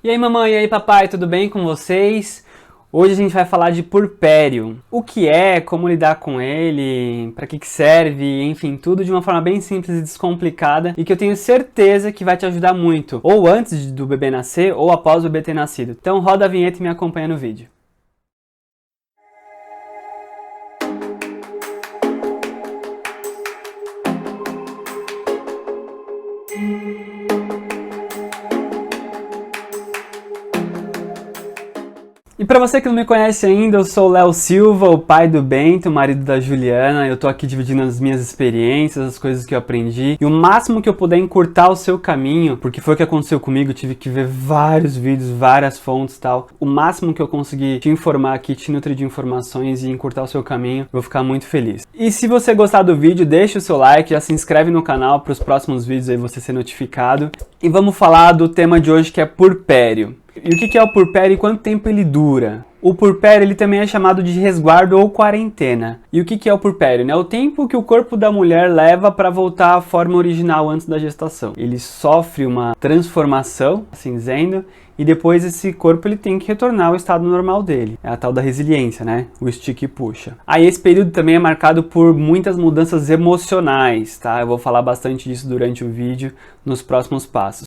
E aí mamãe, e aí papai, tudo bem com vocês? Hoje a gente vai falar de puerpério. O que é, como lidar com ele, para que serve, enfim, tudo de uma forma bem simples e descomplicada e que eu tenho certeza que vai te ajudar muito, ou antes do bebê nascer ou após o bebê ter nascido. Então roda a vinheta e me acompanha no vídeo. E pra você que não me conhece ainda, eu sou o Léo Silva, o pai do Bento, o marido da Juliana. Eu tô aqui dividindo as minhas experiências, as coisas que eu aprendi. E o máximo que eu puder encurtar o seu caminho, porque foi o que aconteceu comigo, eu tive que ver vários vídeos, várias fontes e tal. O máximo que eu conseguir te informar aqui, te nutrir de informações e encurtar o seu caminho, eu vou ficar muito feliz. E se você gostar do vídeo, deixa o seu like, já se inscreve no canal para os próximos vídeos aí você ser notificado. E vamos falar do tema de hoje, que é puerpério. E o que é o puerpério e quanto tempo ele dura? O puerpério ele também é chamado de resguardo ou quarentena. E o que é o puerpério? É o tempo que o corpo da mulher leva para voltar à forma original antes da gestação. Ele sofre uma transformação, assim dizendo, e depois esse corpo ele tem que retornar ao estado normal dele. É a tal da resiliência, né? O estica e puxa. Aí esse período também é marcado por muitas mudanças emocionais, tá? Eu vou falar bastante disso durante o vídeo, nos próximos passos.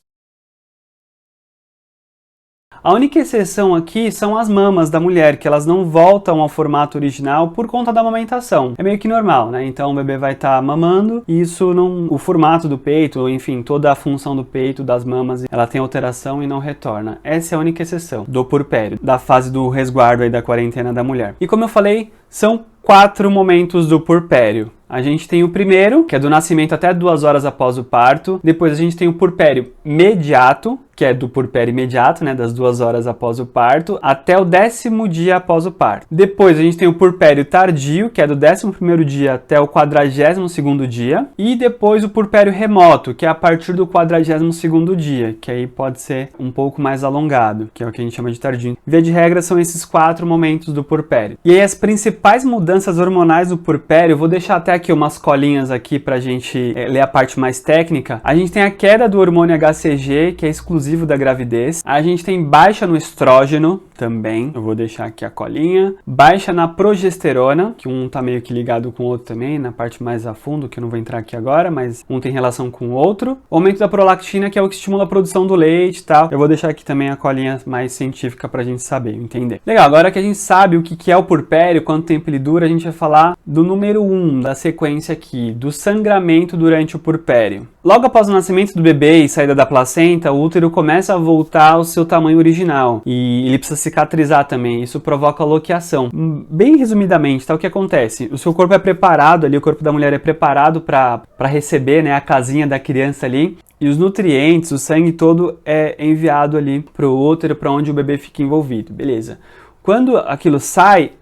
A única exceção aqui são as mamas da mulher, que elas não voltam ao formato original por conta da amamentação. É meio que normal, né? Então o bebê vai estar mamando e isso não... O formato do peito, enfim, toda a função do peito, das mamas, ela tem alteração e não retorna. Essa é a única exceção do puerpério, da fase do resguardo aí da quarentena da mulher. E como eu falei, são 4 momentos do puerpério. A gente tem o primeiro, que é do nascimento até 2 horas após o parto. Depois a gente tem o puerpério mediato, que é do puerpério imediato, né, das 2 horas após o parto, até o 10º dia após o parto. Depois a gente tem o puerpério tardio, que é do 11º dia até o 42º dia. E depois o puerpério remoto, que é a partir do 42º dia, que aí pode ser um pouco mais alongado, que é o que a gente chama de tardio. Via de regra são esses 4 momentos do puerpério. E aí as principais mudanças hormonais do puerpério, eu vou deixar até aqui umas colinhas aqui pra gente ler a parte mais técnica. A gente tem a queda do hormônio HCG, que é exclusivo da gravidez. A gente tem baixa no estrógeno também, eu vou deixar aqui a colinha. Baixa na progesterona, que um tá meio que ligado com o outro também, na parte mais a fundo, que eu não vou entrar aqui agora, mas um tem relação com o outro. Aumento da prolactina, que é o que estimula a produção do leite e tal. Eu vou deixar aqui também a colinha mais científica pra gente saber, entender. Legal, agora que a gente sabe o que é o puerpério, quanto tempo ele dura, a gente vai falar do número 1 da sequência aqui, do sangramento durante o puerpério. Logo após o nascimento do bebê e saída da placenta, o útero começa a voltar ao seu tamanho original e ele precisa cicatrizar também, isso provoca loqueação. Bem resumidamente, tá, o que acontece? O seu corpo é preparado ali, o corpo da mulher é preparado para receber, né, a casinha da criança ali, e os nutrientes, o sangue todo é enviado ali para o útero, para onde o bebê fica envolvido, beleza. Quando aquilo sai,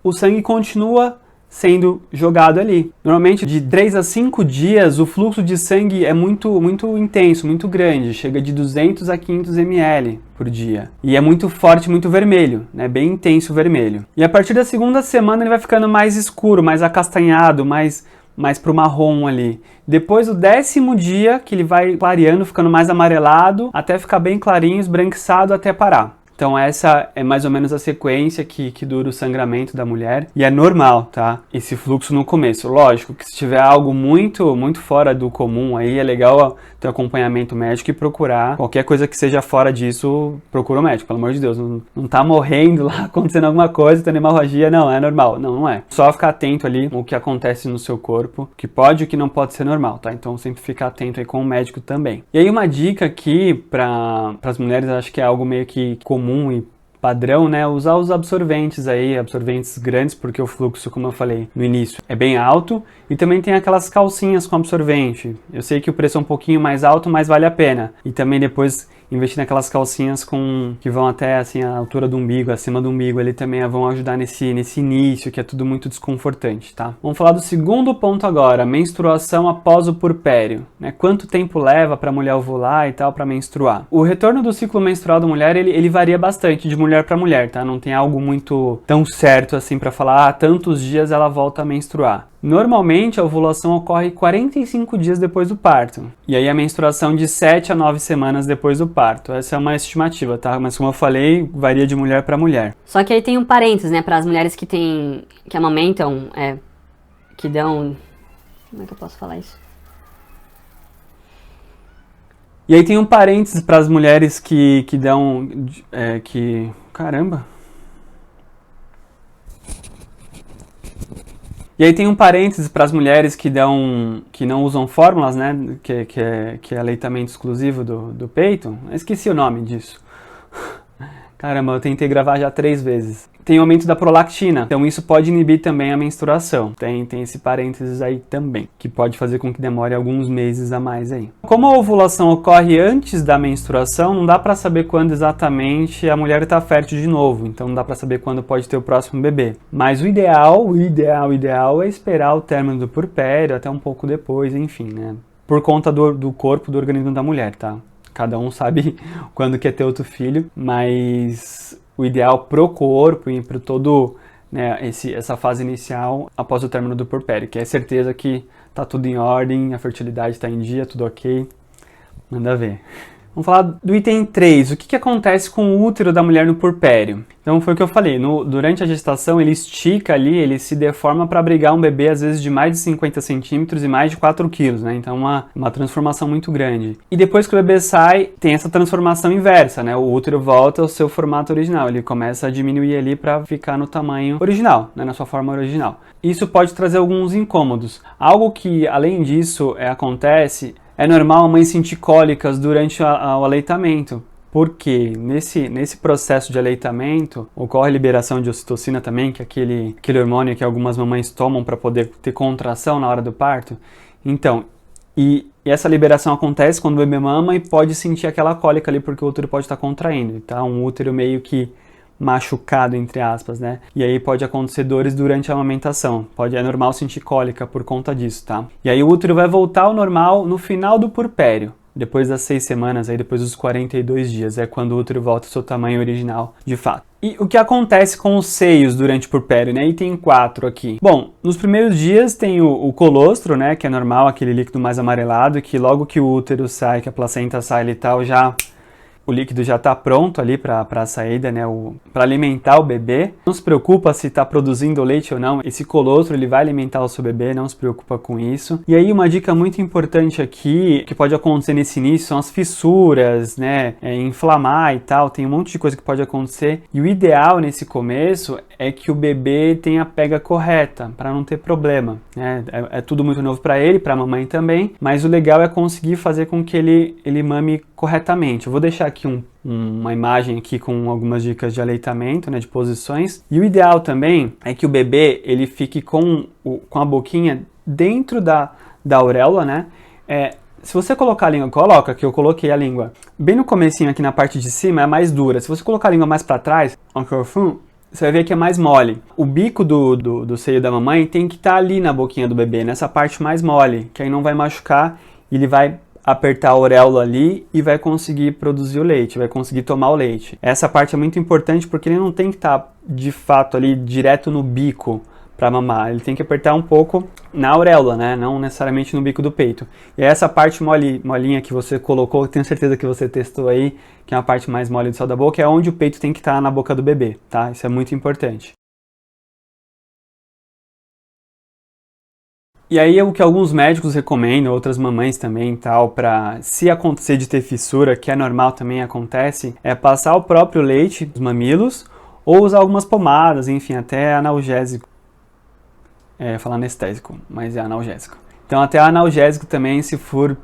o sangue continua sendo jogado ali. Normalmente de 3 a 5 dias o fluxo de sangue é muito intenso, muito grande, chega de 200 a 500 ml por dia. E é muito forte, muito vermelho, né? Bem intenso vermelho. E a partir da segunda semana ele vai ficando mais escuro, mais acastanhado, mais pro marrom ali. Depois do 10º dia que ele vai clareando, ficando mais amarelado, até ficar bem clarinho, esbranquiçado até parar. Então essa é mais ou menos a sequência que dura o sangramento da mulher. E é normal, tá? Esse fluxo no começo. Lógico que se tiver algo muito fora do comum, aí é legal ter acompanhamento médico e procurar. Qualquer coisa que seja fora disso, procura o médico, pelo amor de Deus. Não tá morrendo lá, acontecendo alguma coisa, tendo hemorragia, não, é normal. Não é. Só ficar atento ali o que acontece no seu corpo, o que pode e o que não pode ser normal, tá? Então sempre ficar atento aí com o médico também. E aí uma dica aqui para as mulheres, acho que é algo meio que comum e padrão, né? Usar os absorventes aí, absorventes grandes, porque o fluxo, como eu falei no início, é bem alto. E também tem aquelas calcinhas com absorvente. Eu sei que o preço é um pouquinho mais alto, mas vale a pena. E também depois investir naquelas calcinhas que vão até assim a altura do umbigo, acima do umbigo, ali também vão ajudar nesse início, que é tudo muito desconfortante, tá? Vamos falar do segundo ponto agora, menstruação após o puerpério, né? Quanto tempo leva para a mulher ovular e tal para menstruar? O retorno do ciclo menstrual da mulher, ele varia bastante de mulher para mulher, tá? Não tem algo muito tão certo assim para falar, tantos dias ela volta a menstruar. Normalmente, a ovulação ocorre 45 dias depois do parto. E aí a menstruação de 7 a 9 semanas depois do parto. Essa é uma estimativa, tá? Mas como eu falei, varia de mulher para mulher. Só que aí tem um parênteses, né, para as mulheres que amamentam, que dão... Como é que eu posso falar isso? E aí tem um parênteses para as mulheres que dão... Caramba! E aí tem um parênteses para as mulheres que não usam fórmulas, né? Que é aleitamento exclusivo do peito. Eu esqueci o nome disso. Caramba, eu tentei gravar já 3 vezes. Tem o aumento da prolactina, então isso pode inibir também a menstruação. Tem esse parênteses aí também, que pode fazer com que demore alguns meses a mais aí. Como a ovulação ocorre antes da menstruação, não dá pra saber quando exatamente a mulher tá fértil de novo, então não dá pra saber quando pode ter o próximo bebê. Mas o ideal é esperar o término do puerpério, até um pouco depois, enfim, né? Por conta do corpo, do organismo da mulher, tá? Cada um sabe quando quer ter outro filho, mas o ideal pro corpo e pro todo, né, essa fase inicial após o término do puerpério, que é certeza que tá tudo em ordem, a fertilidade tá em dia, tudo ok, manda ver. Vamos falar do item 3, o que acontece com o útero da mulher no puerpério? Então foi o que eu falei, durante a gestação ele estica ali, ele se deforma para abrigar um bebê às vezes de mais de 50 centímetros e mais de 4 quilos, né? Então uma transformação muito grande. E depois que o bebê sai, tem essa transformação inversa, né? O útero volta ao seu formato original, ele começa a diminuir ali para ficar no tamanho original, né? Na sua forma original. Isso pode trazer alguns incômodos. Algo que, além disso, acontece... É normal a mãe sentir cólicas durante o aleitamento, porque nesse processo de aleitamento ocorre a liberação de ocitocina também, que é aquele hormônio que algumas mamães tomam para poder ter contração na hora do parto. Então, e essa liberação acontece quando o bebê mama e pode sentir aquela cólica ali porque o útero pode estar contraindo, tá? Um útero meio que machucado, entre aspas, né? E aí pode acontecer dores durante a amamentação. É normal sentir cólica por conta disso, tá? E aí o útero vai voltar ao normal no final do puerpério. Depois das 6 semanas, aí depois dos 42 dias, é quando o útero volta ao seu tamanho original, de fato. E o que acontece com os seios durante o puerpério, né? Item 4 aqui. Bom, nos primeiros dias tem o colostro, né? Que é normal, aquele líquido mais amarelado, que logo que o útero sai, que a placenta sai e tal, o líquido já está pronto ali para a saída, né, para alimentar o bebê. Não se preocupa se está produzindo leite ou não, esse colostro ele vai alimentar o seu bebê, não se preocupa com isso. E aí uma dica muito importante aqui, que pode acontecer nesse início, são as fissuras, né, inflamar e tal, tem um monte de coisa que pode acontecer. E o ideal nesse começo é que o bebê tenha a pega correta, para não ter problema, né? É tudo muito novo para ele, para a mamãe também, mas o legal é conseguir fazer com que ele mame corretamente. Eu vou deixar aqui uma imagem aqui com algumas dicas de aleitamento, né, de posições. E o ideal também é que o bebê ele fique com a boquinha dentro da auréola, né? Se você colocar a língua, que eu coloquei a língua bem no comecinho aqui na parte de cima, é mais dura. Se você colocar a língua mais para trás, você vai ver que é mais mole. O bico do seio da mamãe tem que estar ali na boquinha do bebê, nessa parte mais mole, que aí não vai machucar e ele vai apertar a auréola ali e vai conseguir produzir o leite, vai conseguir tomar o leite. Essa parte é muito importante porque ele não tem que estar de fato ali direto no bico para mamar, ele tem que apertar um pouco na auréola, né? Não necessariamente no bico do peito. E essa parte molinha que você colocou, tenho certeza que você testou aí, que é a parte mais mole do céu da boca, é onde o peito tem que estar na boca do bebê, tá? Isso é muito importante. E aí é o que alguns médicos recomendam, outras mamães também tal, para se acontecer de ter fissura, que é normal também acontece, é passar o próprio leite dos mamilos ou usar algumas pomadas, enfim, até analgésico. Falar anestésico, mas é analgésico. Então até analgésico também se for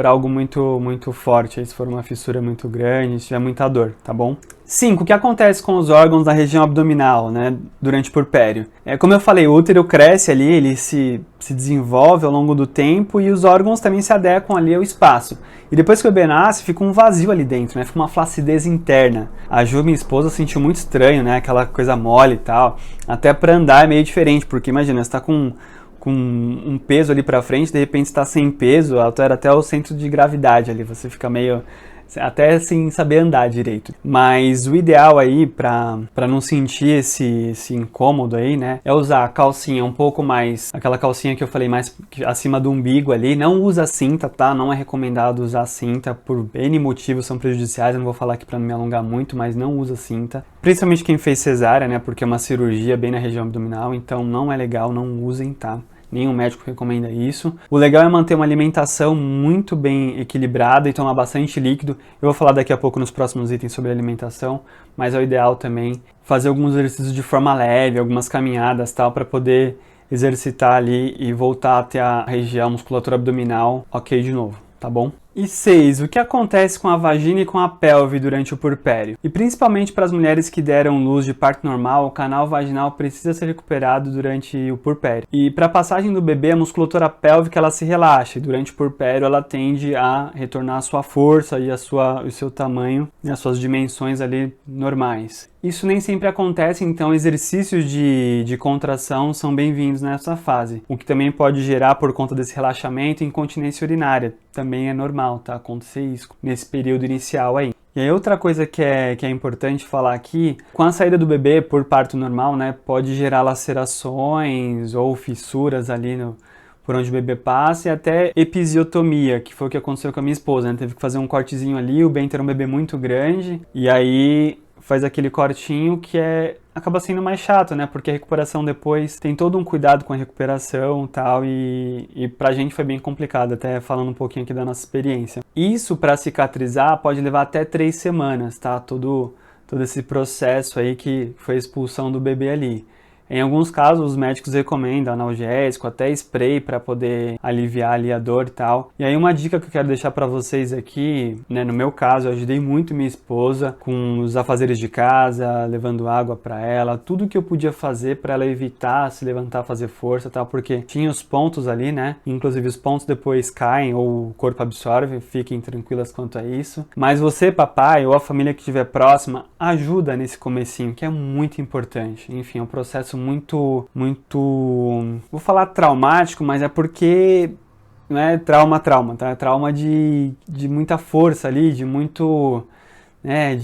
algo muito, muito forte, se for uma fissura muito grande, se tiver muita dor, tá bom? 5. O que acontece com os órgãos da região abdominal, né, durante o puerpério? Como eu falei, o útero cresce ali, ele se desenvolve ao longo do tempo e os órgãos também se adequam ali ao espaço. E depois que o bebê nasce, fica um vazio ali dentro, né, fica uma flacidez interna. A Ju, minha esposa, sentiu muito estranho, né, aquela coisa mole e tal. Até para andar é meio diferente, porque imagina, você tá com um peso ali pra frente, de repente está sem peso, altera até o centro de gravidade ali, você fica meio até sem saber andar direito. Mas o ideal aí, pra não sentir esse incômodo aí, né, é usar a calcinha um pouco mais, aquela calcinha que eu falei mais acima do umbigo ali. Não usa cinta, tá? Não é recomendado usar cinta por N motivos, são prejudiciais, eu não vou falar aqui pra não me alongar muito, mas não usa cinta. Principalmente quem fez cesárea, né, porque é uma cirurgia bem na região abdominal, então não é legal, não usem, tá? Nenhum médico recomenda isso. O legal é manter uma alimentação muito bem equilibrada e tomar bastante líquido. Eu vou falar daqui a pouco nos próximos itens sobre alimentação, mas é o ideal também fazer alguns exercícios de forma leve, algumas caminhadas, tal, para poder exercitar ali e voltar até a região musculatura abdominal, ok de novo, tá bom? E 6. O que acontece com a vagina e com a pelve durante o puerpério? E principalmente para as mulheres que deram luz de parto normal, o canal vaginal precisa ser recuperado durante o puerpério. E para a passagem do bebê, a musculatura pélvica ela se relaxa e durante o puerpério ela tende a retornar a sua força e o seu tamanho e as suas dimensões ali normais. Isso nem sempre acontece, então exercícios de contração são bem-vindos nessa fase, o que também pode gerar, por conta desse relaxamento, incontinência urinária. Também é normal, tá? Acontecer isso nesse período inicial aí. E aí outra coisa que é importante falar aqui, com a saída do bebê por parto normal, né, pode gerar lacerações ou fissuras ali por onde o bebê passa e até episiotomia, que foi o que aconteceu com a minha esposa, né? Teve que fazer um cortezinho ali, o Bento era um bebê muito grande, e aí faz aquele cortinho que acaba sendo mais chato, né? Porque a recuperação depois tem todo um cuidado com a recuperação e tal, e pra gente foi bem complicado, até falando um pouquinho aqui da nossa experiência. Isso para cicatrizar pode levar até 3 semanas, tá? Todo esse processo aí que foi a expulsão do bebê ali. Em alguns casos, os médicos recomendam analgésico, até spray para poder aliviar ali a dor e tal. E aí uma dica que eu quero deixar para vocês aqui, né, no meu caso, eu ajudei muito minha esposa com os afazeres de casa, levando água para ela, tudo que eu podia fazer para ela evitar se levantar, fazer força e tal, porque tinha os pontos ali, né? Inclusive os pontos depois caem ou o corpo absorve, fiquem tranquilas quanto a isso. Mas você, papai, ou a família que estiver próxima, ajuda nesse comecinho, que é muito importante. Enfim, é um processo muito, vou falar traumático, mas é porque não é trauma, tá? É trauma de muita força ali, de muito, né,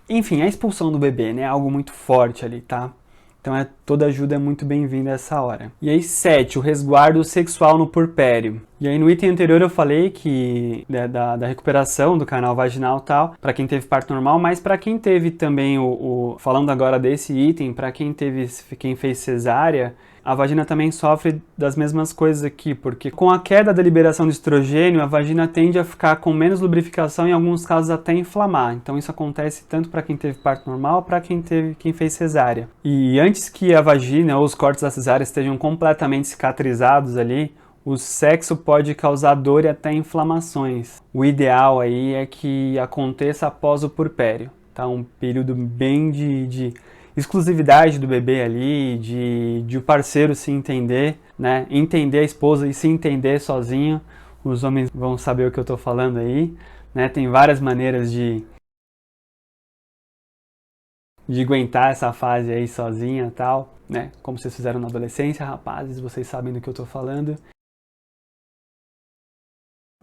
enfim, a expulsão do bebê, né? Algo muito forte ali, tá? Então toda ajuda é muito bem-vinda a essa hora. E aí 7, o resguardo sexual no puerpério. E aí no item anterior eu falei que da recuperação do canal vaginal e tal, para quem teve parto normal, mas para quem teve também falando agora desse item, para quem fez cesárea, a vagina também sofre das mesmas coisas aqui, porque com a queda da liberação de estrogênio, a vagina tende a ficar com menos lubrificação e em alguns casos até inflamar. Então isso acontece tanto para quem teve parto normal, para quem fez cesárea. E antes que a vagina ou os cortes da cesárea estejam completamente cicatrizados ali, o sexo pode causar dor e até inflamações. O ideal aí é que aconteça após o puerpério, tá? Um período bem de exclusividade do bebê ali, de o parceiro se entender, né? Entender a esposa e se entender sozinho. Os homens vão saber o que eu tô falando aí, né? Tem várias maneiras de aguentar essa fase aí sozinha e tal, né? Como vocês fizeram na adolescência, rapazes, vocês sabem do que eu tô falando.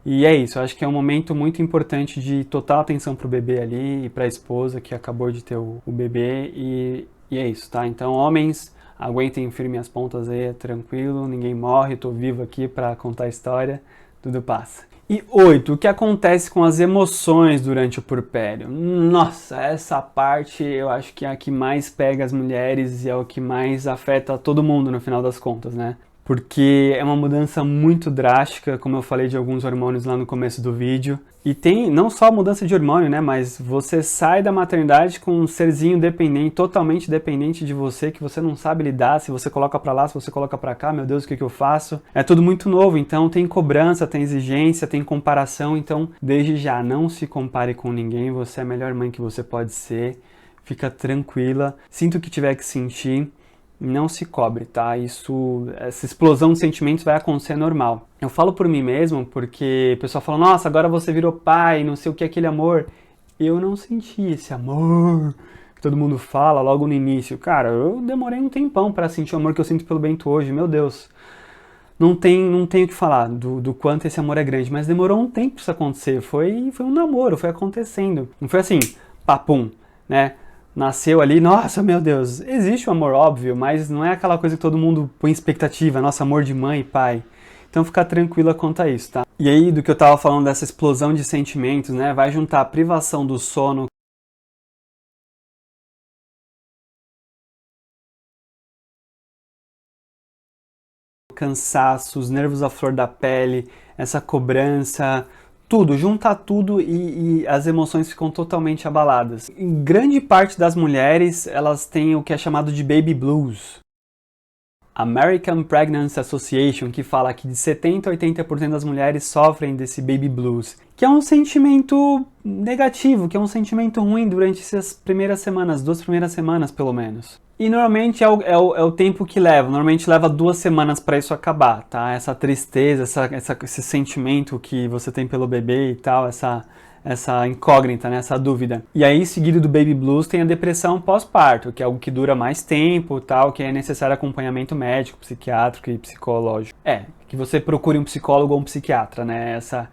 E é isso, eu acho que é um momento muito importante de total atenção pro bebê ali e pra esposa que acabou de ter o bebê e é isso, tá? Então, homens, aguentem firme as pontas aí, é tranquilo, ninguém morre, tô vivo aqui pra contar a história, tudo passa. E 8, o que acontece com as emoções durante o puerpério? Nossa, essa parte eu acho que é a que mais pega as mulheres e é o que mais afeta todo mundo no final das contas, né? Porque é uma mudança muito drástica, como eu falei de alguns hormônios lá no começo do vídeo. E tem não só mudança de hormônio, né, mas você sai da maternidade com um serzinho dependente, totalmente dependente de você, que você não sabe lidar, se você coloca pra lá, se você coloca pra cá, meu Deus, o que eu faço? É tudo muito novo, então tem cobrança, tem exigência, tem comparação, então desde já não se compare com ninguém, você é a melhor mãe que você pode ser, fica tranquila, sinta o que tiver que sentir. Não se cobre, tá? Essa explosão de sentimentos vai acontecer normal. Eu falo por mim mesmo porque o pessoal fala, nossa, agora você virou pai, não sei o que é aquele amor. Eu não senti esse amor que todo mundo fala logo no início. Cara, eu demorei um tempão pra sentir o amor que eu sinto pelo Bento hoje, meu Deus. não tem o que falar do quanto esse amor é grande, mas demorou um tempo pra isso acontecer. Foi um namoro, foi acontecendo. Não foi assim, papum, né? Nasceu ali, nossa, meu Deus. Existe o amor, óbvio, mas não é aquela coisa que todo mundo põe expectativa, nossa, amor de mãe e pai. Então fica tranquila quanto a isso, tá? E aí, do que eu tava falando dessa explosão de sentimentos, né? Vai juntar a privação do sono, cansaço, os nervos à flor da pele, essa cobrança, tudo, junta tudo e as emoções ficam totalmente abaladas. Em grande parte das mulheres, elas têm o que é chamado de baby blues. American Pregnancy Association, que fala que de 70% a 80% das mulheres sofrem desse baby blues, que é um sentimento negativo, que é um sentimento ruim durante essas primeiras semanas, 2 primeiras semanas pelo menos. E normalmente é o tempo que leva, normalmente leva 2 semanas para isso acabar, tá? Essa tristeza, esse sentimento que você tem pelo bebê e tal, essa incógnita, né, essa dúvida. E aí, seguido do baby blues, tem a depressão pós-parto, que é algo que dura mais tempo, tal, que é necessário acompanhamento médico, psiquiátrico e psicológico. Que você procure um psicólogo ou um psiquiatra, né? Essa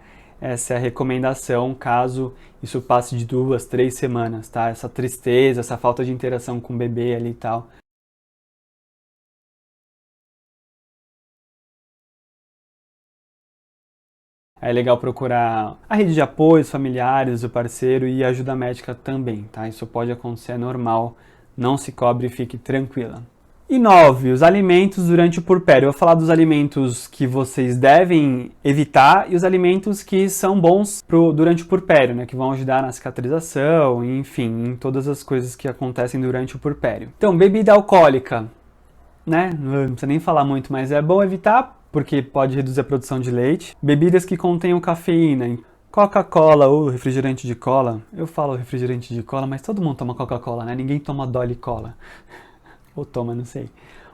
é a recomendação, caso isso passe de 2, 3 semanas, tá? Essa tristeza, essa falta de interação com o bebê ali e tal. É legal procurar a rede de apoios, familiares, o parceiro e ajuda médica também, tá? Isso pode acontecer, é normal, não se cobre e fique tranquila. E 9, os alimentos durante o puerpério. Eu vou falar dos alimentos que vocês devem evitar e os alimentos que são bons durante o puerpério, né? Que vão ajudar na cicatrização, enfim, em todas as coisas que acontecem durante o puerpério. Então, bebida alcoólica, né? Não precisa nem falar muito, mas é bom evitar, porque pode reduzir a produção de leite. Bebidas que contenham cafeína, Coca-Cola ou refrigerante de cola. Eu falo refrigerante de cola, mas todo mundo toma Coca-Cola, né? Ninguém toma Dolly Cola. Ou toma, não sei.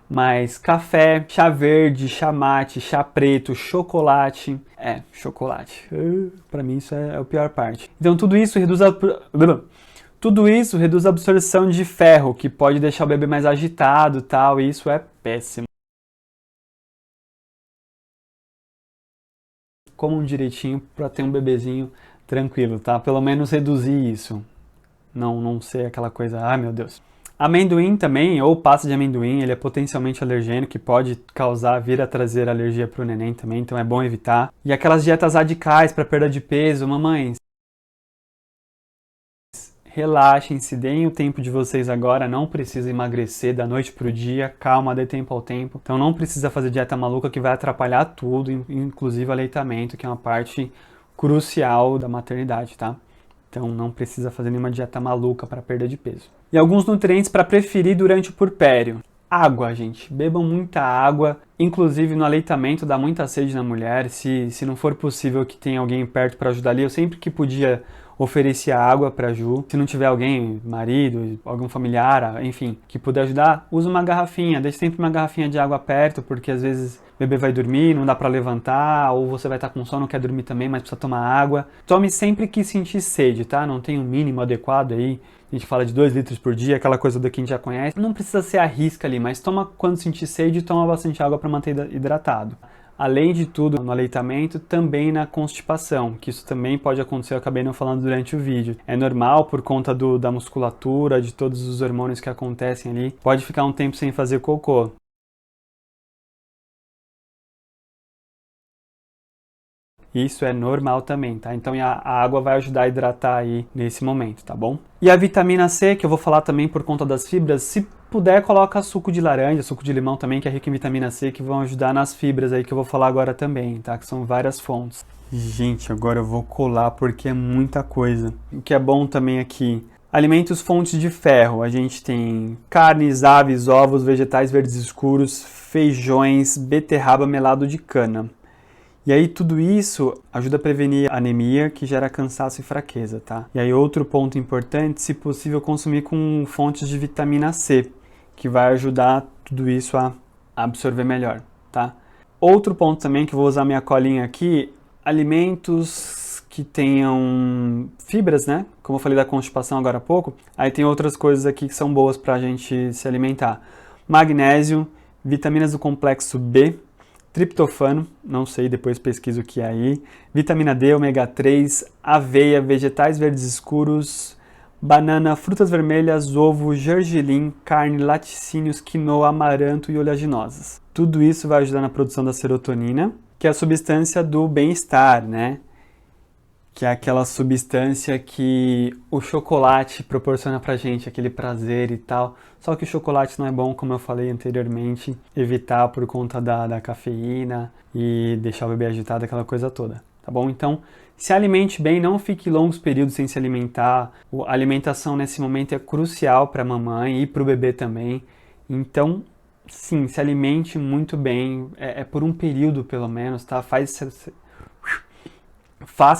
Mas café, chá verde, chá mate, chá preto, chocolate. Chocolate. Pra mim isso é a pior parte. Então tudo isso reduz a absorção de ferro, que pode deixar o bebê mais agitado e tal, e isso é péssimo. Comam direitinho para ter um bebezinho tranquilo, tá? Pelo menos reduzir isso. Não ser aquela coisa, ai meu Deus. Amendoim também, ou pasta de amendoim, ele é potencialmente alergênico, que pode vir a trazer alergia para o neném também, então é bom evitar. E aquelas dietas radicais para perda de peso, mamães, relaxem, se deem o tempo de vocês agora, não precisa emagrecer da noite pro dia, calma, dê tempo ao tempo. Então não precisa fazer dieta maluca que vai atrapalhar tudo, inclusive o aleitamento, que é uma parte crucial da maternidade, tá? Então não precisa fazer nenhuma dieta maluca para perda de peso. E alguns nutrientes para preferir durante o puerpério. Água, gente. Bebam muita água. Inclusive no aleitamento dá muita sede na mulher. Se não for possível que tenha alguém perto para ajudar ali, eu sempre que podia oferecia água para Ju. Se não tiver alguém, marido, algum familiar, enfim, que puder ajudar, usa uma garrafinha. Deixe sempre uma garrafinha de água perto, porque às vezes o bebê vai dormir, não dá para levantar, ou você vai estar com sono, quer dormir também, mas precisa tomar água. Tome sempre que sentir sede, tá? Não tem um mínimo adequado aí. A gente fala de 2 litros por dia, aquela coisa que a gente já conhece. Não precisa ser a risca ali, mas toma quando sentir sede e toma bastante água para manter hidratado. Além de tudo, no aleitamento, também na constipação, que isso também pode acontecer, eu acabei não falando durante o vídeo. É normal por conta da musculatura, de todos os hormônios que acontecem ali. Pode ficar um tempo sem fazer cocô. Isso é normal também, tá? Então a água vai ajudar a hidratar aí nesse momento, tá bom? E a vitamina C, que eu vou falar também por conta das fibras, se puder, coloca suco de laranja, suco de limão também, que é rico em vitamina C, que vão ajudar nas fibras aí que eu vou falar agora também, tá? Que são várias fontes. Gente, agora eu vou colar porque é muita coisa. O que é bom também aqui, alimentos fontes de ferro. A gente tem carnes, aves, ovos, vegetais verdes escuros, feijões, beterraba, melado de cana. E aí tudo isso ajuda a prevenir a anemia, que gera cansaço e fraqueza, tá? E aí outro ponto importante, se possível, consumir com fontes de vitamina C, que vai ajudar tudo isso a absorver melhor, tá? Outro ponto também, que eu vou usar minha colinha aqui, alimentos que tenham fibras, né? Como eu falei da constipação agora há pouco, aí tem outras coisas aqui que são boas pra gente se alimentar. Magnésio, vitaminas do complexo B, triptofano, não sei, depois pesquiso o que é aí, vitamina D, ômega 3, aveia, vegetais verdes escuros, banana, frutas vermelhas, ovo, gergelim, carne, laticínios, quinoa, amaranto e oleaginosas. Tudo isso vai ajudar na produção da serotonina, que é a substância do bem-estar, né? Que é aquela substância que o chocolate proporciona pra gente, aquele prazer e tal. Só que o chocolate não é bom, como eu falei anteriormente, evitar por conta da cafeína e deixar o bebê agitado, aquela coisa toda, tá bom? Então, se alimente bem, não fique longos períodos sem se alimentar. A alimentação nesse momento é crucial para a mamãe e para o bebê também. Então, sim, se alimente muito bem, é por um período pelo menos, tá? Faça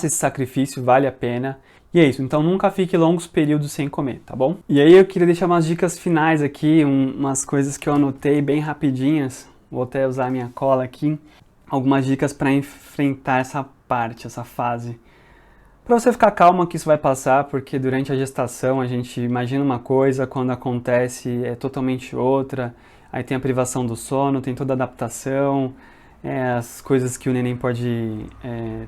esse sacrifício, vale a pena. E é isso, então nunca fique longos períodos sem comer, tá bom? E aí eu queria deixar umas dicas finais aqui, umas coisas que eu anotei bem rapidinhas. Vou até usar a minha cola aqui. Algumas dicas para enfrentar essa parte, essa fase. Para você ficar calma que isso vai passar, porque durante a gestação a gente imagina uma coisa, quando acontece é totalmente outra. Aí tem a privação do sono, tem toda a adaptação, as coisas que o neném pode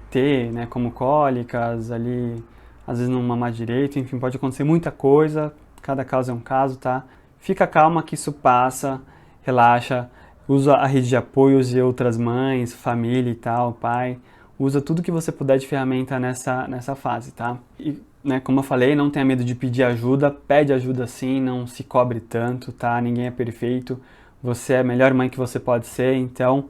ter, né, como cólicas, ali, às vezes não mamar direito, enfim, pode acontecer muita coisa, cada caso é um caso, tá? Fica calma que isso passa, relaxa, usa a rede de apoio, use outras mães, família e tal, pai, usa tudo que você puder de ferramenta nessa fase, tá? E, né, como eu falei, não tenha medo de pedir ajuda, pede ajuda sim, não se cobre tanto, tá? Ninguém é perfeito, você é a melhor mãe que você pode ser, então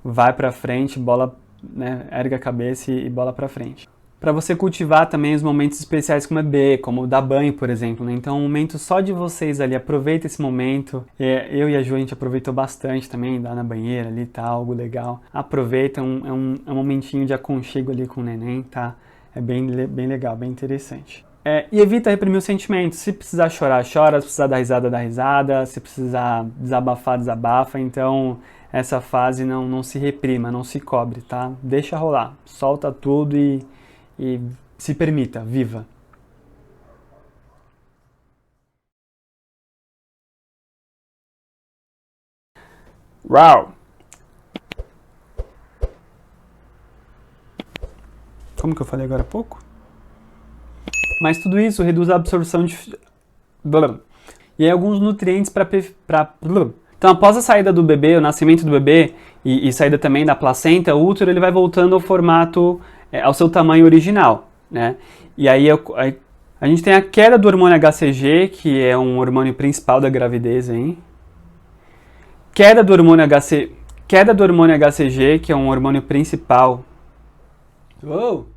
vai pra frente, bola, né, erga a cabeça e bola pra frente. Para você cultivar também os momentos especiais com o bebê, como dar banho, por exemplo, né? Então, um momento só de vocês ali, aproveita esse momento. Eu e a Ju, a gente aproveitou bastante também, dar na banheira ali, tá? Algo legal. Aproveita, é um momentinho de aconchego ali com o neném, tá? É bem legal, bem interessante. E evita reprimir os sentimentos. Se precisar chorar, chora. Se precisar dar risada, dá risada. Se precisar desabafar, desabafa. Então, essa fase não se reprima, não se cobre, tá? Deixa rolar. Solta tudo e se permita, viva. Uau! Como que eu falei agora há pouco? Mas tudo isso reduz a absorção de... E aí alguns nutrientes para... Então, após a saída do bebê, o nascimento do bebê e saída também da placenta, o útero ele vai voltando ao formato, ao seu tamanho original, né? E aí a gente tem a queda do hormônio HCG, que é um hormônio principal da gravidez, hein? Queda do hormônio HCG, que é um hormônio principal. Uou!